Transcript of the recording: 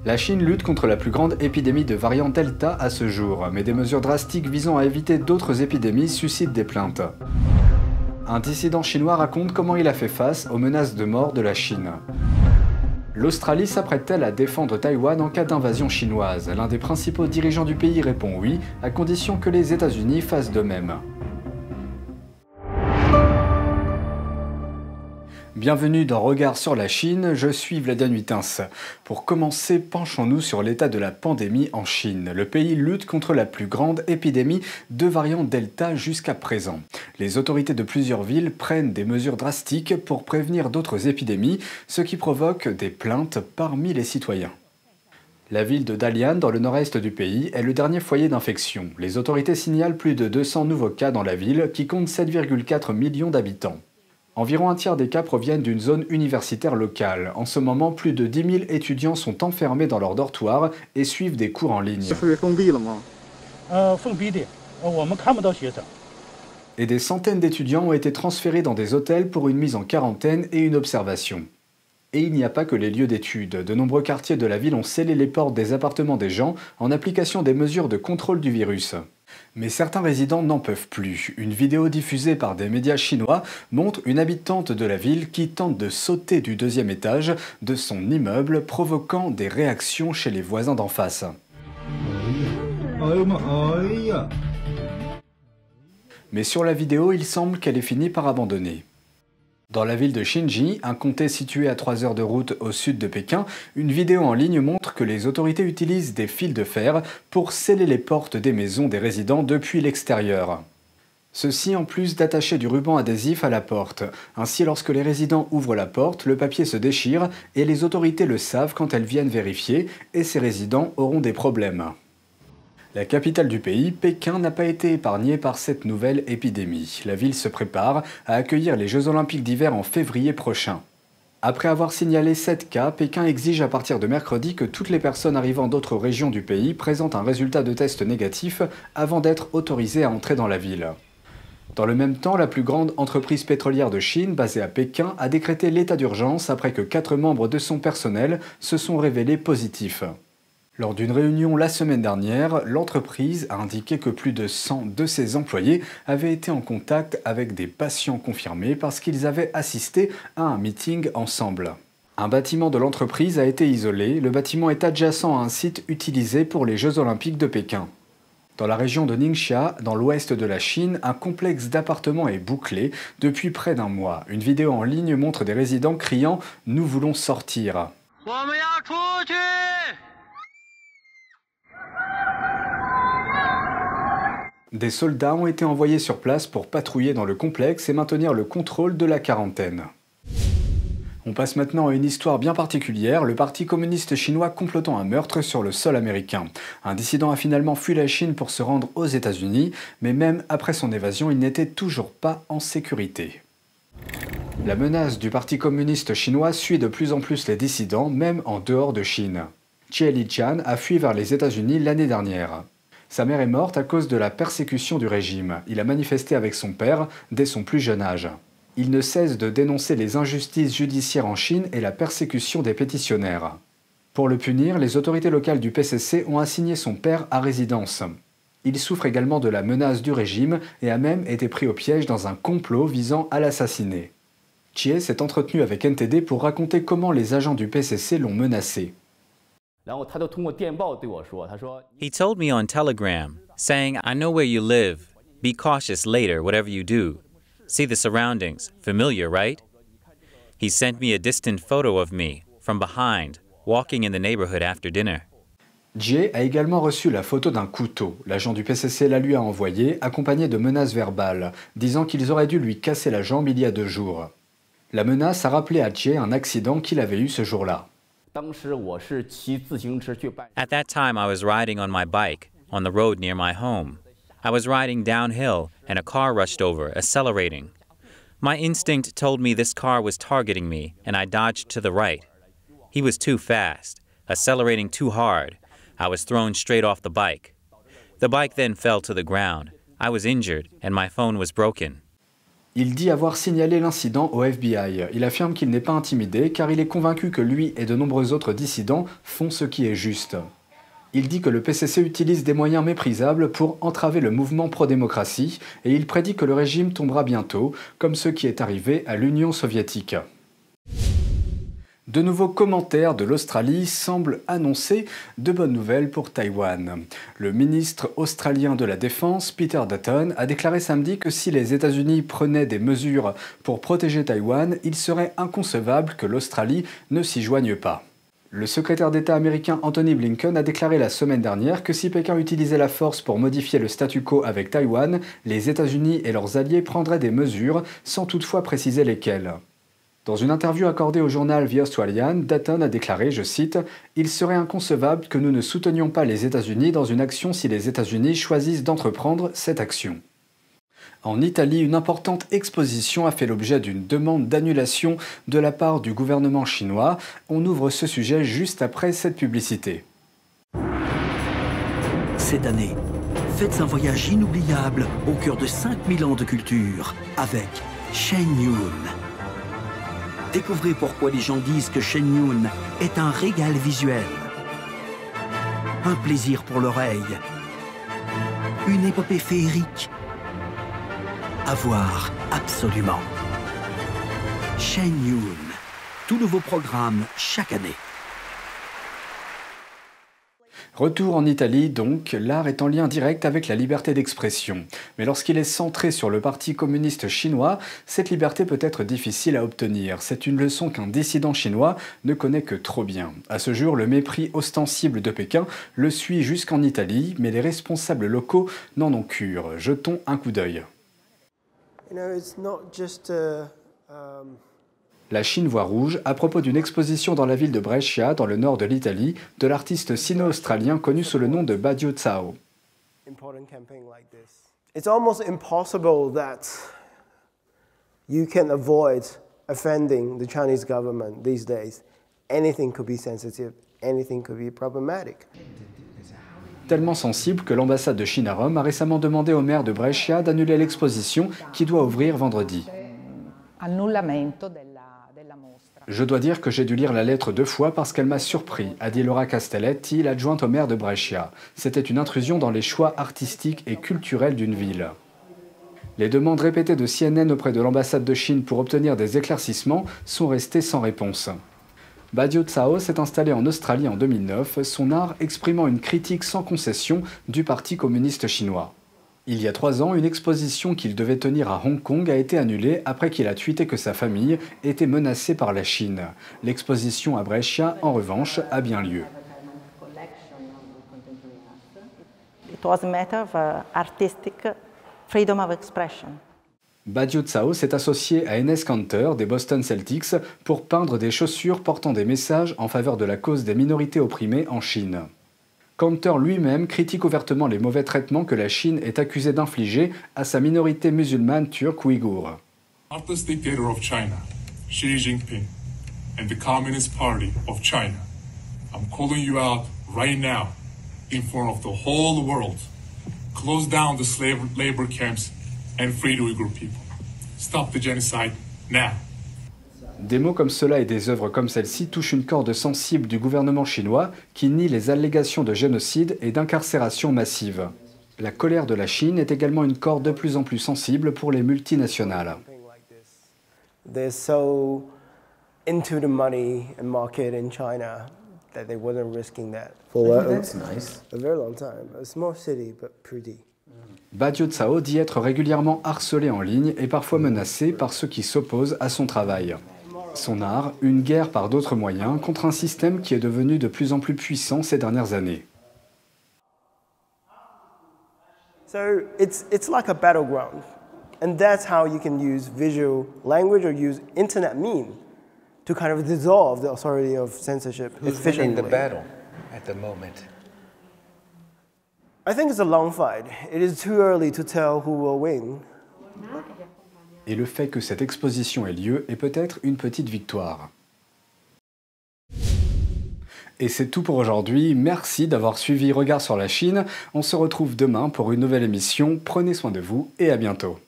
La Chine lutte contre la plus grande épidémie de variant Delta à ce jour, mais des mesures drastiques visant à éviter d'autres épidémies suscitent des plaintes. Un dissident chinois raconte comment il a fait face aux menaces de mort de la Chine. L'Australie s'apprête-t-elle à défendre Taïwan en cas d'invasion chinoise? L'un des principaux dirigeants du pays répond oui, à condition que les États-Unis fassent de même. Bienvenue dans Regard sur la Chine, je suis Vladian Huitens. Pour commencer, penchons-nous sur l'état de la pandémie en Chine. Le pays lutte contre la plus grande épidémie de variant Delta jusqu'à présent. Les autorités de plusieurs villes prennent des mesures drastiques pour prévenir d'autres épidémies, ce qui provoque des plaintes parmi les citoyens. La ville de Dalian, dans le nord-est du pays, est le dernier foyer d'infection. Les autorités signalent plus de 200 nouveaux cas dans la ville, qui compte 7,4 millions d'habitants. Environ un tiers des cas proviennent d'une zone universitaire locale. En ce moment, plus de 10 000 étudiants sont enfermés dans leur dortoir et suivent des cours en ligne. Et des centaines d'étudiants ont été transférés dans des hôtels pour une mise en quarantaine et une observation. Et il n'y a pas que les lieux d'études. De nombreux quartiers de la ville ont scellé les portes des appartements des gens en application des mesures de contrôle du virus. Mais certains résidents n'en peuvent plus. Une vidéo diffusée par des médias chinois montre une habitante de la ville qui tente de sauter du deuxième étage de son immeuble, provoquant des réactions chez les voisins d'en face. Mais sur la vidéo, il semble qu'elle ait fini par abandonner. Dans la ville de Xinji, un comté situé à 3 heures de route au sud de Pékin, une vidéo en ligne montre que les autorités utilisent des fils de fer pour sceller les portes des maisons des résidents depuis l'extérieur. Ceci en plus d'attacher du ruban adhésif à la porte. Ainsi, lorsque les résidents ouvrent la porte, le papier se déchire et les autorités le savent quand elles viennent vérifier et ces résidents auront des problèmes. La capitale du pays, Pékin, n'a pas été épargnée par cette nouvelle épidémie. La ville se prépare à accueillir les Jeux Olympiques d'hiver en février prochain. Après avoir signalé 7 cas, Pékin exige à partir de mercredi que toutes les personnes arrivant d'autres régions du pays présentent un résultat de test négatif avant d'être autorisées à entrer dans la ville. Dans le même temps, la plus grande entreprise pétrolière de Chine, basée à Pékin, a décrété l'état d'urgence après que 4 membres de son personnel se sont révélés positifs. Lors d'une réunion la semaine dernière, l'entreprise a indiqué que plus de 100 de ses employés avaient été en contact avec des patients confirmés parce qu'ils avaient assisté à un meeting ensemble. Un bâtiment de l'entreprise a été isolé. Le bâtiment est adjacent à un site utilisé pour les Jeux Olympiques de Pékin. Dans la région de Ningxia, dans l'ouest de la Chine, un complexe d'appartements est bouclé depuis près d'un mois. Une vidéo en ligne montre des résidents criant « Nous voulons sortir ». Des soldats ont été envoyés sur place pour patrouiller dans le complexe et maintenir le contrôle de la quarantaine. On passe maintenant à une histoire bien particulière, le Parti communiste chinois complotant un meurtre sur le sol américain. Un dissident a finalement fui la Chine pour se rendre aux États-Unis, mais même après son évasion, il n'était toujours pas en sécurité. La menace du Parti communiste chinois suit de plus en plus les dissidents, même en dehors de Chine. Jie Liqian a fui vers les États-Unis l'année dernière. Sa mère est morte à cause de la persécution du régime. Il a manifesté avec son père dès son plus jeune âge. Il ne cesse de dénoncer les injustices judiciaires en Chine et la persécution des pétitionnaires. Pour le punir, les autorités locales du PCC ont assigné son père à résidence. Il souffre également de la menace du régime et a même été pris au piège dans un complot visant à l'assassiner. Jie s'est entretenu avec NTD pour raconter comment les agents du PCC l'ont menacé. He told me on Telegram, saying, I know where you live. Be cautious later, whatever you do. See the surroundings. Familiar, right? He sent me a distant photo of me, from behind, walking in the neighborhood after dinner. Jie a également reçu la photo d'un couteau. L'agent du PCC la lui a envoyée, accompagnée de menaces verbales, disant qu'ils auraient dû lui casser la jambe il y a 2 jours. La menace a rappelé à Jie un accident qu'il avait eu ce jour-là. At that time, I was riding on my bike on the road near my home. I was riding downhill and a car rushed over, accelerating. My instinct told me this car was targeting me and I dodged to the right. He was too fast, accelerating too hard. I was thrown straight off the bike. The bike then fell to the ground. I was injured and my phone was broken. Il dit avoir signalé l'incident au FBI. Il affirme qu'il n'est pas intimidé car il est convaincu que lui et de nombreux autres dissidents font ce qui est juste. Il dit que le PCC utilise des moyens méprisables pour entraver le mouvement pro-démocratie et il prédit que le régime tombera bientôt, comme ce qui est arrivé à l'Union soviétique. De nouveaux commentaires de l'Australie semblent annoncer de bonnes nouvelles pour Taïwan. Le ministre australien de la Défense, Peter Dutton, a déclaré samedi que si les États-Unis prenaient des mesures pour protéger Taïwan, il serait inconcevable que l'Australie ne s'y joigne pas. Le secrétaire d'État américain Antony Blinken a déclaré la semaine dernière que si Pékin utilisait la force pour modifier le statu quo avec Taïwan, les États-Unis et leurs alliés prendraient des mesures, sans toutefois préciser lesquelles. Dans une interview accordée au journal The Australian, Dutton a déclaré, je cite, « Il serait inconcevable que nous ne soutenions pas les États-Unis dans une action si les États-Unis choisissent d'entreprendre cette action. » En Italie, une importante exposition a fait l'objet d'une demande d'annulation de la part du gouvernement chinois. On ouvre ce sujet juste après cette publicité. Cette année, faites un voyage inoubliable au cœur de 5000 ans de culture avec Shen Yun. Découvrez pourquoi les gens disent que Shen Yun est un régal visuel, un plaisir pour l'oreille, une épopée féerique à voir absolument. Shen Yun, tout nouveau programme chaque année. Retour en Italie donc, l'art est en lien direct avec la liberté d'expression. Mais lorsqu'il est centré sur le Parti communiste chinois, cette liberté peut être difficile à obtenir. C'est une leçon qu'un dissident chinois ne connaît que trop bien. À ce jour, le mépris ostensible de Pékin le suit jusqu'en Italie, mais les responsables locaux n'en ont cure. Jetons un coup d'œil. La Chine voit rouge à propos d'une exposition dans la ville de Brescia, dans le nord de l'Italie, de l'artiste sino-australien connu sous le nom de Badio Cao. It's almost impossible that you can avoid offending the Chinese government these days. Anything could be sensitive, anything could be problematic. Tellement sensible que l'ambassade de Chine à Rome a récemment demandé au maire de Brescia d'annuler l'exposition qui doit ouvrir vendredi. Je dois dire que j'ai dû lire la lettre 2 fois parce qu'elle m'a surpris, a dit Laura Castelletti, l'adjointe au maire de Brescia. C'était une intrusion dans les choix artistiques et culturels d'une ville. Les demandes répétées de CNN auprès de l'ambassade de Chine pour obtenir des éclaircissements sont restées sans réponse. Badio Cao s'est installé en Australie en 2009, son art exprimant une critique sans concession du Parti communiste chinois. Il y a 3 ans, une exposition qu'il devait tenir à Hong Kong a été annulée après qu'il a tweeté que sa famille était menacée par la Chine. L'exposition à Brescia, en revanche, a bien lieu. It was a matter of artistic freedom of expression. Badio Cao s'est associé à Enes Kanter des Boston Celtics pour peindre des chaussures portant des messages en faveur de la cause des minorités opprimées en Chine. Kanter lui-même critique ouvertement les mauvais traitements que la Chine est accusée d'infliger à sa minorité musulmane turque ouïghour. Heartless dictator of China, Xi Jinping, and the Communist Party of China. I'm calling you out right now, in front of the whole world. Close down the slave labor camps and free the Uyghur people. Stop the genocide now. Des mots comme cela et des œuvres comme celle-ci touchent une corde sensible du gouvernement chinois qui nie les allégations de génocide et d'incarcération massive. La colère de la Chine est également une corde de plus en plus sensible pour les multinationales. They're so into the money and market in China that they wasn't risking that for a very long time. A small city, but pretty. Badio Cao dit être régulièrement harcelé en ligne et parfois menacé par ceux qui s'opposent à son travail. Son art, une guerre par d'autres moyens contre un système qui est devenu de plus en plus puissant ces dernières années. So it's like a battleground, and that's how you can use visual language or use internet meme to kind of dissolve the authority of censorship efficiently. Who's winning the battle at the moment? I think it's a long fight. It is too early to tell who will win. Et le fait que cette exposition ait lieu est peut-être une petite victoire. Et c'est tout pour aujourd'hui. Merci d'avoir suivi Regard sur la Chine. On se retrouve demain pour une nouvelle émission. Prenez soin de vous et à bientôt.